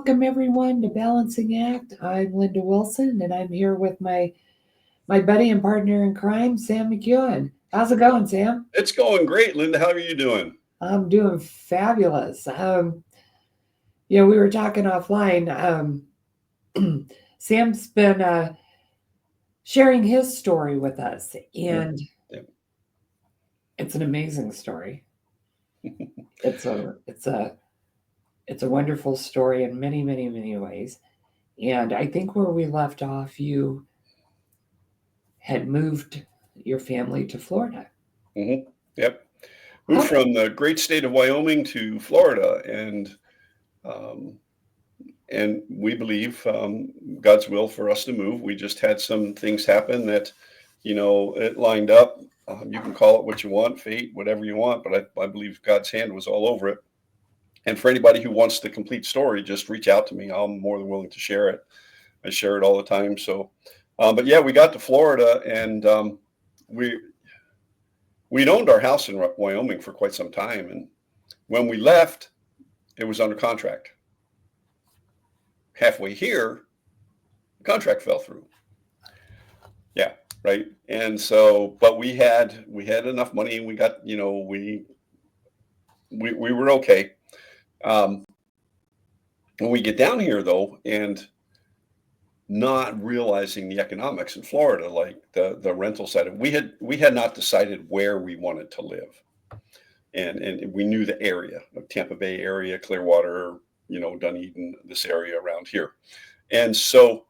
welcome everyone to Balancing Act. I'm Linda Wilson, and I'm here with my buddy and partner in crime, Sam McEwen. How's it going, Sam? It's going great, Linda. How are you doing? I'm doing fabulous. We were talking offline. Sam's been sharing his story with us, and Yep. it's an amazing story. It's a wonderful story in many, many, many ways. And I think where we left off, you had moved your family to Florida. hmm Yep. Moved How? from the great state of Wyoming to Florida, um, and we believe God's will for us to move. We just had some things happen that, it lined up. You can call it what you want, fate, whatever you want, but I believe God's hand was all over it. And for anybody who wants the complete story, just reach out to me. I'm more than willing to share it. I share it all the time. So, but yeah, we got to Florida, and we we'd owned our house in Wyoming for quite some time, and when we left, it was under contract. Halfway here, the contract fell through. Yeah, right. And so, but we had enough money, and we got we were okay. Um, when we get down here though, and not realizing the economics in Florida, like the rental side, we had not decided where we wanted to live, and we knew the area, like Tampa Bay area, Clearwater, Dunedin, this area around here, and so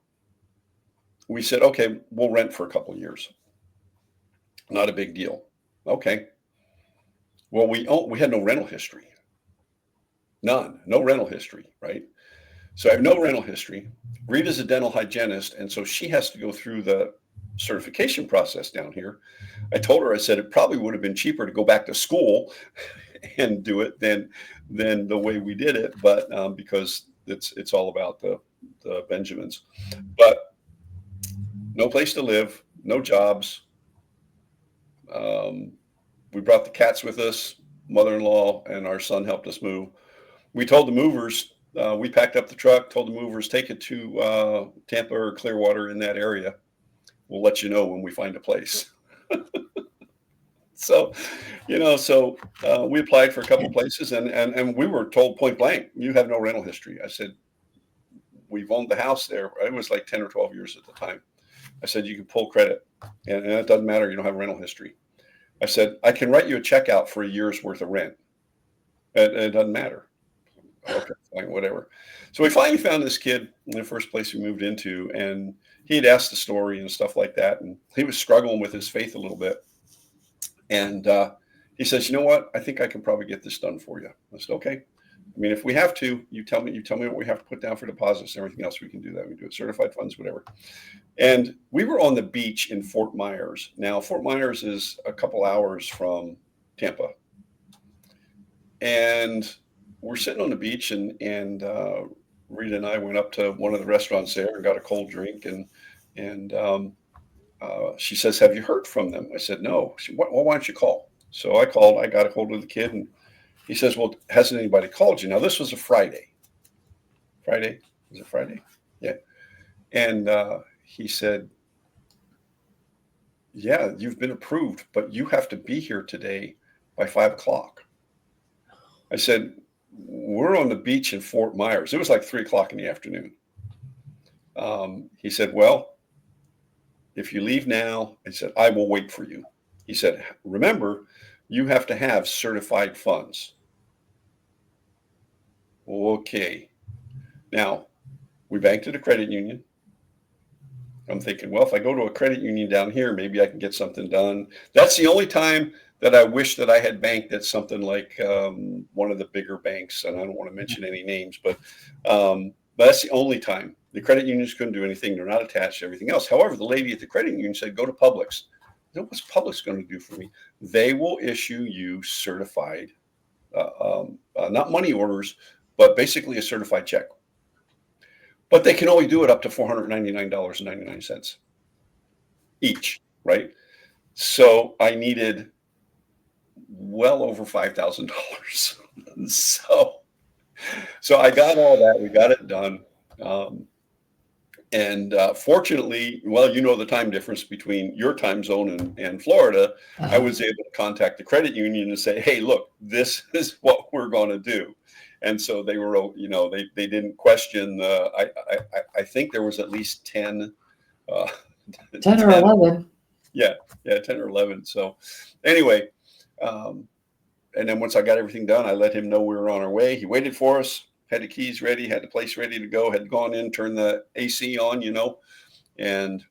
we said, okay, we'll rent for a couple of years. Not a big deal. Okay. Well, we had no rental history, none, no rental history, right? So I have no rental history. Rita's a dental hygienist, and so she has to go through the certification process down here. I told her, I said it probably would have been cheaper to go back to school and do it than the way we did it, but because it's all about the Benjamins. But no place to live, no jobs. Um, we brought the cats with us. Mother-in-law and our son helped us move. We told the movers, we packed up the truck, told the movers, take it to Tampa or Clearwater in that area. We'll let you know when we find a place. So, we applied for a couple places, and we were told point blank, you have no rental history. I said, we've owned the house there. It was like 10 or 12 years at the time. I said, you can pull credit, and it doesn't matter. You don't have rental history. I said, I can write you a check out for a year's worth of rent. It doesn't matter. Okay, fine, whatever. So we finally found this kid in the first place we moved into, and he had asked the story and stuff like that, and he was struggling with his faith a little bit. And he says, you know what? I think I can probably get this done for you. I said, okay. I mean, if we have to, you tell me what we have to put down for deposits and everything else. We can do that. We do it, certified funds, whatever. And we were on the beach in Fort Myers. Now, Fort Myers is a couple hours from Tampa, and we're sitting on the beach, and Rita and I went up to one of the restaurants there and got a cold drink, and she says, "Have you heard from them?" I said, "No." She, well, why don't you call? So I called. I got a hold of the kid, and he says, "Well, hasn't anybody called you?" Now this was a Friday. Friday, was it Friday? Yeah. And he said, "Yeah, you've been approved, but you have to be here today by 5 o'clock." I said, "We're on the beach in Fort Myers." It was like 3 o'clock in the afternoon. He said, "Well, if you leave now," I said, "I will wait for you." He said, "Remember, you have to have certified funds." Okay. Now, we banked at a credit union. I'm thinking, well, if I go to a credit union down here, maybe I can get something done. That's the only time that I wish that I had banked at something like one of the bigger banks, and I don't want to mention any names, but that's the only time. The credit unions couldn't do anything. They're not attached to everything else. However, the lady at the credit union said, go to Publix. You know, what's Publix going to do for me? They will issue you certified, not money orders, but basically a certified check. But they can only do it up to $499.99 each, right? So I needed well over $5,000. So So I got all that. We got it done. Um, and fortunately, well, you know the time difference between your time zone and Florida. I Uh-huh. was able to contact the credit union and say, "Hey, look, this is what we're going to do." And so they were, they didn't question. I think there was at least 10, uh, 10 or 10, 11. yeah, yeah, 10 or 11. So anyway, um, and then once I got everything done, I let him know we were on our way. He waited for us, had the keys ready, had the place ready to go, had gone in, turned the AC on, and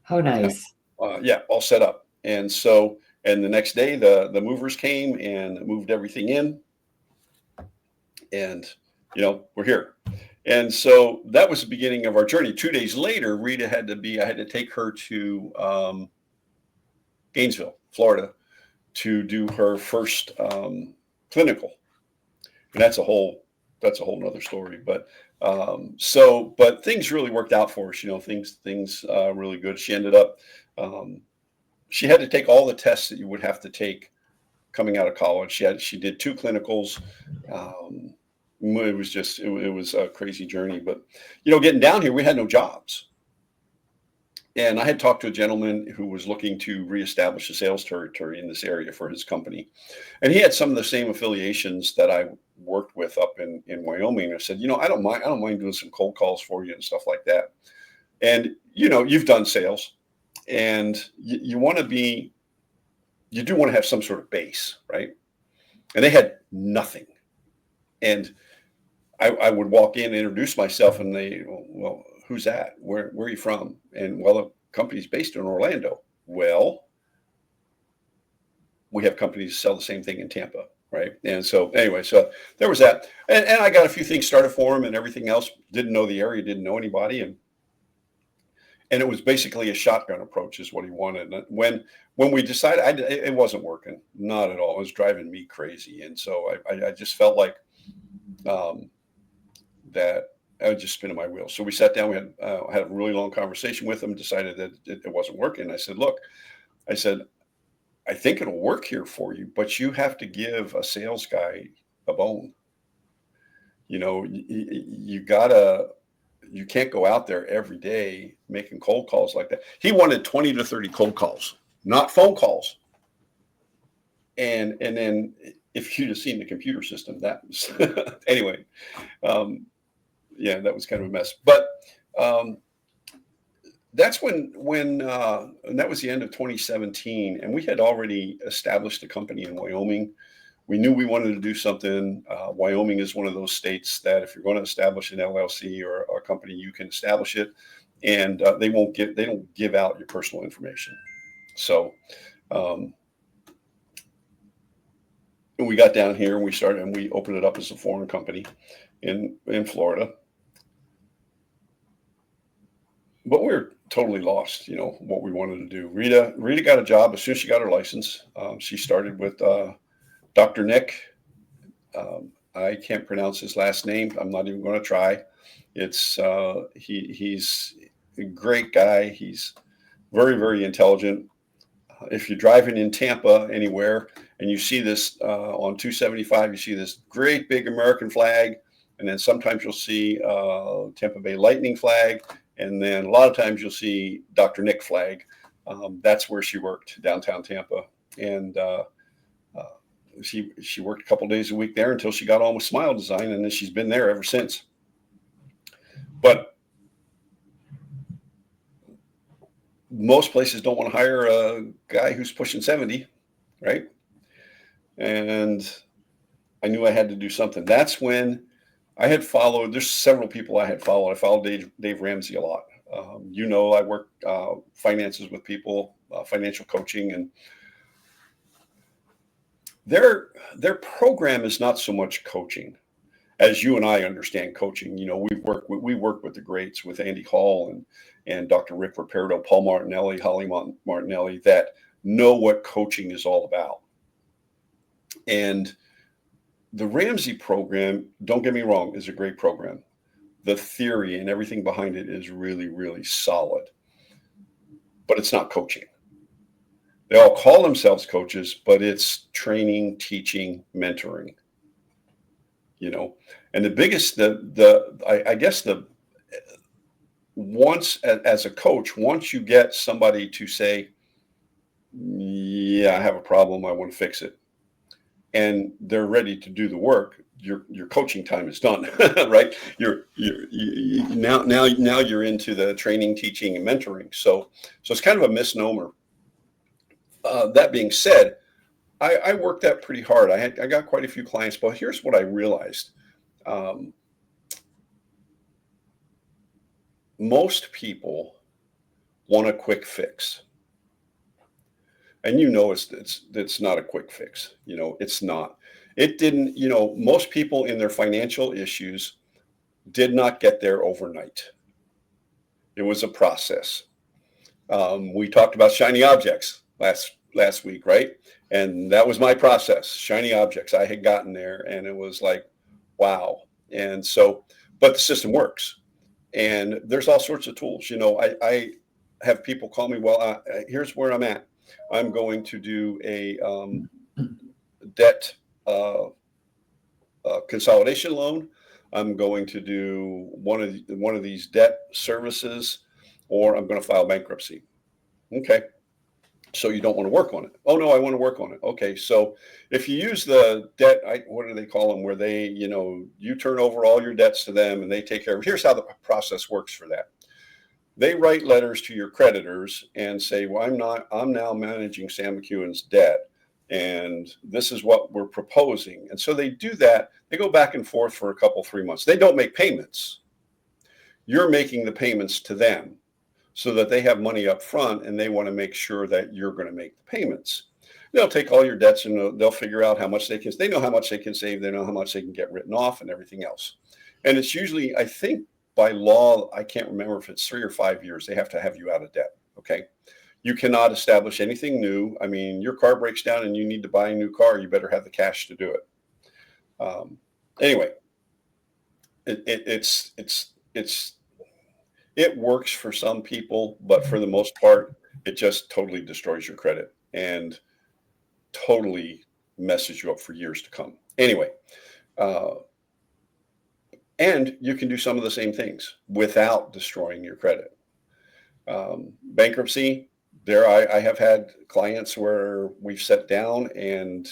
How nice. yeah, all set up. And so, and the next day, the movers came and moved everything in, and we're here. And so that was the beginning of our journey. 2 days later, I had to take her to Gainesville, Florida, to do her first clinical, and that's a whole nother story. But but things really worked out for us. Things really good. She ended up um, she had to take all the tests that you would have to take coming out of college. She did 2 clinicals. Um, it was a crazy journey. But getting down here, we had no jobs. And I had talked to a gentleman who was looking to reestablish a sales territory in this area for his company. And he had some of the same affiliations that I worked with up in Wyoming. I said, I don't mind doing some cold calls for you and stuff like that. And, you've done sales, and you do want to have some sort of base, right? And they had nothing. And I would walk in, introduce myself, and well, who's that? Where are you from? And well, the company's based in Orlando. Well, we have companies that sell the same thing in Tampa, right? And so anyway, so there was that, and I got a few things started for him and everything else. Didn't know the area, didn't know anybody, and it was basically a shotgun approach is what he wanted. And when we decided, it wasn't working, not at all. It was driving me crazy, and so I just felt like um, that I was just spinning my wheels. So we sat down. We had a really long conversation with him. Decided that it wasn't working. I said, "Look," I said, "I think it'll work here for you, but you have to give a sales guy a bone. You gotta. You can't go out there every day making cold calls like that." He wanted 20 to 30 cold calls, not phone calls. And then if you'd have seen the computer system, that was anyway. Um, yeah, that was kind of a mess. But um, that's and that was the end of 2017, and we had already established a company in Wyoming. We knew we wanted to do something. Wyoming is one of those states that if you're going to establish an LLC or a company, you can establish it, and they don't give out your personal information. So um, and we got down here and we opened it up as a foreign company in Florida. But we were totally lost, what we wanted to do. Rita got a job as soon as she got her license. She started with Dr. Nick. I can't pronounce his last name. I'm not even going to try. It's he's a great guy. He's very, very intelligent. If you're driving in Tampa anywhere and you see this on 275, you see this great big American flag, and then sometimes you'll see Tampa Bay Lightning flag, and then a lot of times you'll see Dr. Nick flag. That's where she worked, downtown Tampa, and she worked a couple days a week there until she got on with Smile Design, and then she's been there ever since. But most places don't want to hire a guy who's pushing 70, right? And I knew I had to do something. That's when there's several people I had followed. I followed Dave Ramsey a lot. I work finances with people, financial coaching, and their program is not so much coaching as you and I understand coaching. We work with the greats, with Andy Hall and Dr. Rick Riperdo, Paul Martinelli, Holly Martinelli, that know what coaching is all about. And the Ramsey program, don't get me wrong, is a great program. The theory and everything behind it is really, really solid, but it's not coaching. They all call themselves coaches, but it's training, teaching, mentoring. you know. And the biggest, I guess once as a coach, once you get somebody to say, yeah, I have a problem, I want to fix it, and they're ready to do the work, your coaching time is done, right? Now you're into the training, teaching, and mentoring. So it's kind of a misnomer. That being said, I worked that pretty hard. I got quite a few clients, but here's what I realized. Um, most people want a quick fix. And it's not a quick fix. It's not. It didn't, most people in their financial issues did not get there overnight. It was a process. We talked about shiny objects last week, right? And that was my process. Shiny objects. I had gotten there, and it was like, wow. And so, but the system works, and there's all sorts of tools. I have people call me. Well, here's where I'm at. I'm going to do a debt consolidation loan. I'm going to do one of these debt services, or I'm going to file bankruptcy. Okay. So you don't want to work on it. Oh no, I want to work on it. Okay. So if you use the debt, what do they call them? Where they, you turn over all your debts to them and they take care of it. Here's how the process works for that. They write letters to your creditors and say, well, I'm now managing Sam McEwen's debt, and this is what we're proposing. And so they do that. They go back and forth for a couple, 3 months. They don't make payments. You're making the payments to them so that they have money up front, and they want to make sure that you're going to make the payments. They'll take all your debts and they'll figure out how much they know how much they can save. They know how much they can get written off and everything else. And it's usually, I think, by law, I can't remember if it's 3 or 5 years, they have to have you out of debt. Okay. You cannot establish anything new. I mean, your car breaks down and you need to buy a new car, you better have the cash to do it. Anyway, it works for some people, but for the most part, it just totally destroys your credit and totally messes you up for years to come. Anyway, and you can do some of the same things without destroying your credit. Bankruptcy, I have had clients where we've sat down and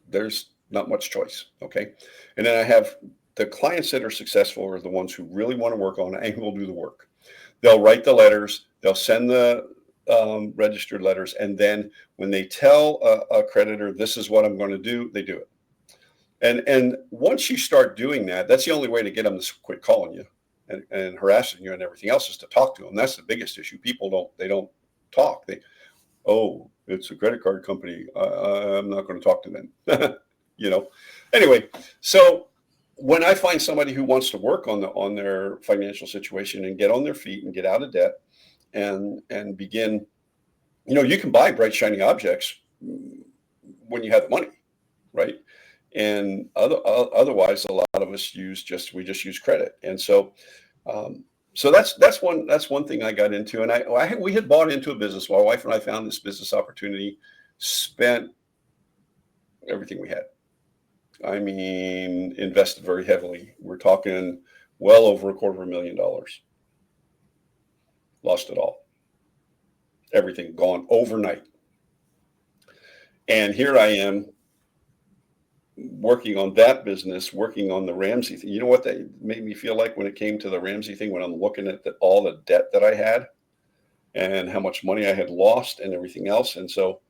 there's not much choice. Okay. And then I have the clients that are successful are the ones who really want to work on it and will do the work. They'll write the letters, they'll send the registered letters, and then when they tell a creditor, this is what I'm going to do, they do it. And once you start doing that, that's the only way to get them to quit calling you and harassing you and everything else, is to talk to them. That's the biggest issue. People don't talk. It's a credit card company. I'm not going to talk to them. Anyway, so when I find somebody who wants to work on their financial situation and get on their feet and get out of debt and begin, you can buy bright, shiny objects when you have the money, right? And otherwise, a lot of us just use credit. And so that's one thing I got into. And we had bought into a business. My wife and I found this business opportunity, spent everything we had. I mean, invested very heavily. We're talking well over $250,000. Lost it all. Everything gone overnight. And here I am working on that business, working on the Ramsey thing. You know what that made me feel like when it came to the Ramsey thing, when I'm looking at all the debt that I had and how much money I had lost and everything else. And so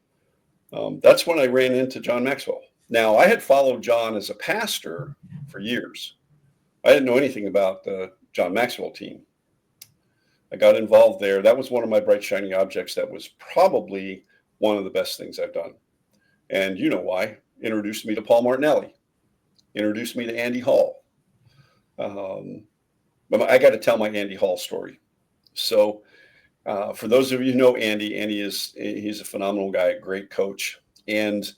that's when I ran into John Maxwell. Now, I had followed John as a pastor for years. I didn't know anything about the John Maxwell team. I got involved there. That was one of my bright, shiny objects. That was probably one of the best things I've done. And you know why. Introduced me to Paul Martinelli. Introduced me to Andy Hall. I got to tell my Andy Hall story. So for those of you who know Andy, he's a phenomenal guy, a great coach. And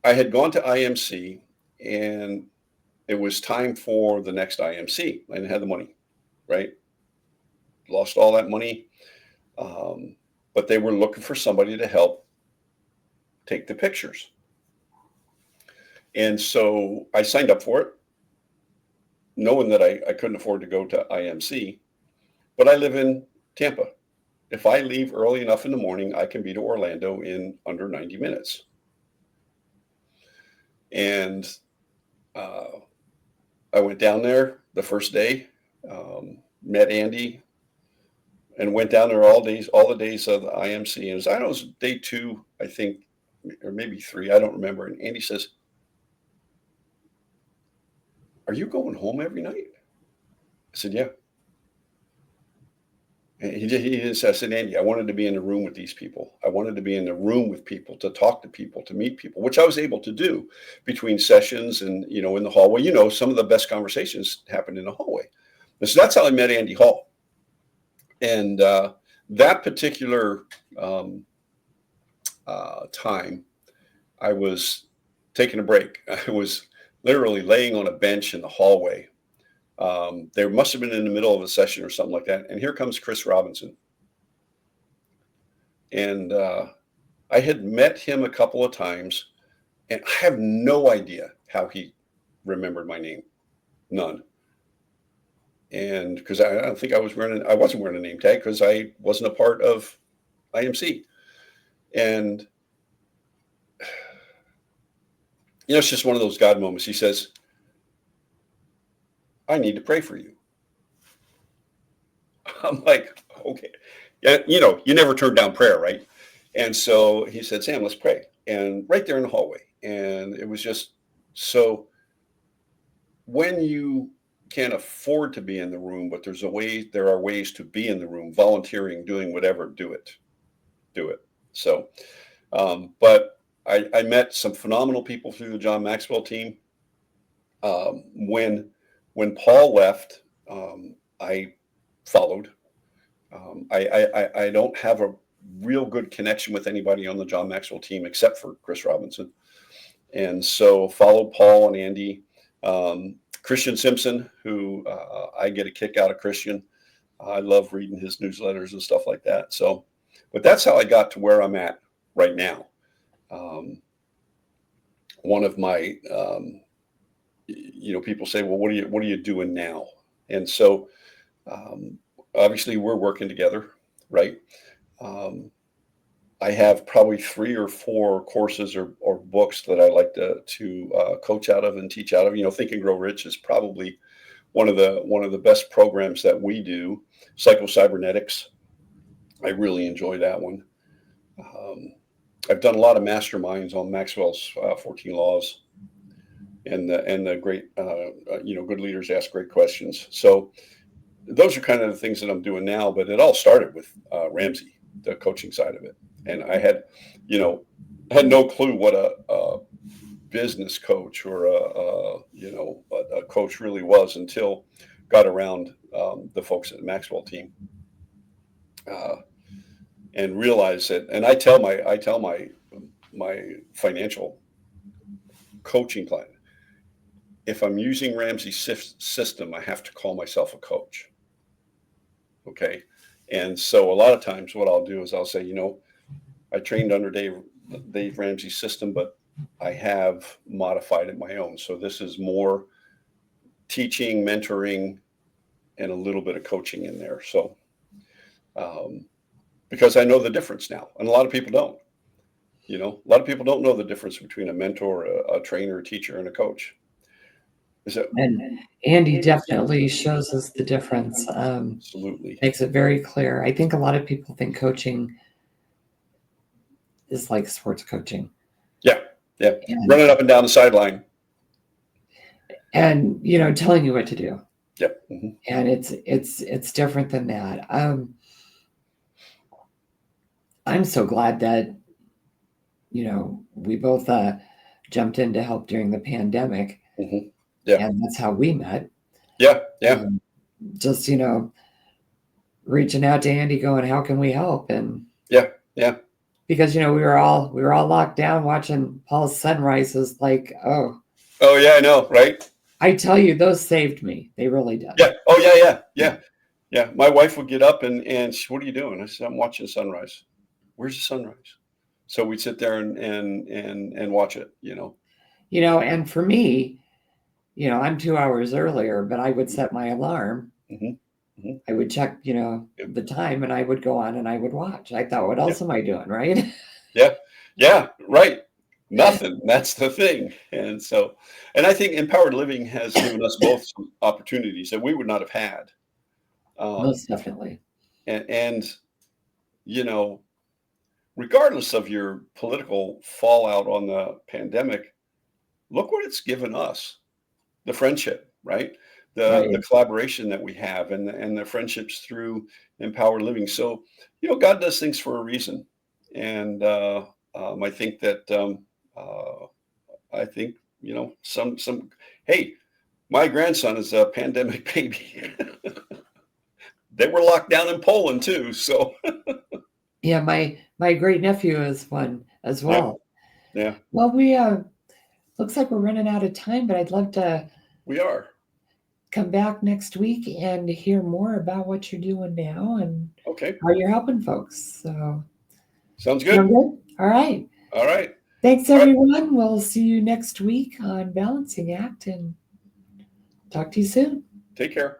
I had gone to IMC, and it was time for the next IMC. I didn't have the money, right? Lost all that money. But they were looking for somebody to help take the pictures. And so I signed up for it, knowing that I couldn't afford to go to IMC, but I live in Tampa. If I leave early enough in the morning, I can be to Orlando in under 90 minutes. And I went down there the first day, met Andy, and went down there all the days of the IMC. And I know it was day 2, I think, or maybe 3, I don't remember. And Andy says, "Are you going home every night?" I said, "Yeah." And he just, I said, "Andy, I wanted to be in the room with these people. I wanted to be in the room with people, to talk to people, to meet people," which I was able to do between sessions and, in the hallway. Some of the best conversations happened in the hallway. And so that's how I met Andy Hall. And that particular time, I was taking a break. I was literally laying on a bench in the hallway. They must have been in the middle of a session or something like that. And here comes Chris Robinson. And I had met him a couple of times, and I have no idea how he remembered my name. None. And because I don't think I wasn't wearing a name tag, because I wasn't a part of IMC. And it's just one of those God moments. He says, "I need to pray for you." I'm like, okay. Yeah, you never turn down prayer, right? And so he said, "Sam, let's pray." And right there in the hallway. And it was just so, when you can't afford to be in the room, but there are ways to be in the room, volunteering, doing whatever, do it. So, but I met some phenomenal people through the John Maxwell team. When Paul left, I followed. I don't have a real good connection with anybody on the John Maxwell team except for Chris Robinson. And so followed Paul and Andy. Christian Simpson, who I get a kick out of Christian. I love reading his newsletters and stuff like that. So, but that's how I got to where I'm at right now. One of my, people say, "Well, what are you doing now?" And so, obviously we're working together, right? I have probably 3 or 4 courses or books that I like to coach out of and teach out of. Think and Grow Rich is probably one of the best programs that we do. Psycho-Cybernetics, I really enjoy that one. I've done a lot of masterminds on Maxwell's 14 laws, and the great, good leaders ask great questions. So those are kind of the things that I'm doing now. But it all started with Ramsey, the coaching side of it. And I had no clue what a business coach or a coach really was until got around the folks at the Maxwell team, and realized that. And I tell my financial coaching client, if I'm using Ramsey's system, I have to call myself a coach. Okay. And so a lot of times what I'll do is I'll say, I trained under Dave Ramsey's system, but I have modified it my own. So this is more teaching, mentoring, and a little bit of coaching in there. So, because I know the difference now, and a lot of people don't. A lot of people don't know the difference between a mentor, a trainer, a teacher, and a coach. And Andy definitely shows us the difference. Absolutely. Makes it very clear. I think a lot of people think coaching is like sports coaching. Yeah. Running up and down the sideline. And, telling you what to do. Yep. Mm-hmm. And it's different than that. I'm so glad that, we both jumped in to help during the pandemic. Mm-hmm. Yeah. And that's how we met. Yeah. Just, reaching out to Andy going, how can we help? And yeah. Because, we were all locked down watching Paul's sunrises like, oh yeah, I know. Right. I tell you, those saved me. They really did. Yeah. Oh yeah. My wife would get up and she, "What are you doing?" I said, "I'm watching sunrise." "Where's the sunrise?" So we'd sit there and watch it, And for me, I'm 2 hours earlier, but I would set my alarm. hmm hmm I would check, Yep. the time, and I would go on and I would watch. I thought, what Yeah. else am I doing, right? Yeah. Yeah. Right. Nothing. That's the thing. And I think empowered living has given us both some opportunities that we would not have had. Um, Most definitely. and you know, regardless of your political fallout on the pandemic, look what it's given us. The friendship, right? The Right. collaboration that we have and the friendships through empowered living. So, God does things for a reason. And I think that I think, some hey, my grandson is a pandemic baby. They were locked down in Poland too. So Yeah, my great nephew is one as yeah, well. yeah, Well, we looks like we're running out of time, but I'd love to we are. come back next week and hear more about what you're doing now and Okay. how you're helping folks. So, Sounds sound good. good? All right. All right. Thanks, All right. everyone. We'll see you next week on Balancing Act and talk to you soon. Take care.